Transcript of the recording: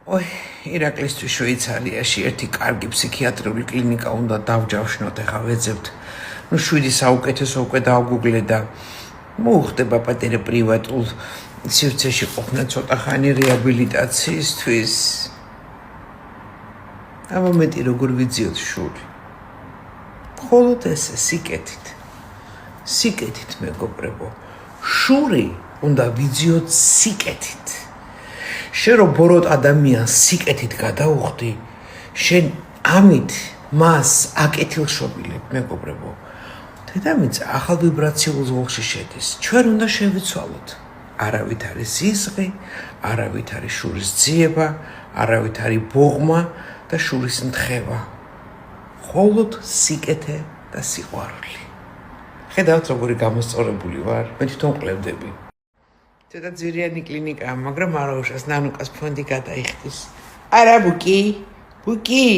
ой, ირაკლისთვის შვეიცარიაში ერთი კარგი ფსიქიატრიული კლინიკა უნდა დავჯავშნოთ, ეხლა ვეძებთ. ნუ 7 საუკეთესო უკვე დავგუგლე და მოუხდება პატარა პრივატულ სივრცეში ყოფნა ცოტა ხანი რეაბილიტაციისთვის. აბა მეტი როგორ ვიძიოთ შური. მხოლოდ ესე სიკეთით მეგობრებო. შური უნდა ვიძიოთ სიკეთით. შენ რო ბოროტ ადამიანს სიკეთით გადაუხდი, შენ ამით მას აკეთილშობილებ მეგობრებო. დედამიწა ახალ ვიბრაციულ ზოლში შედის. ჩვენ უნდა შევიცვალოთ. არავით არის ზიზღი, არავით არის შურის ძიება, არავით არის ბოღმა და შურის ნთხევა. მხოლოდ სიკეთე და სიყვარული. ხედავთ როგორი გამოსწორებული ვარ, მე თვითონ ყლევდები. ცოტა ძვირიანი კლინიკაა, მაგრამ არა უშავს ნანუკას ფონდი გადაიხდის. არა ბუკი.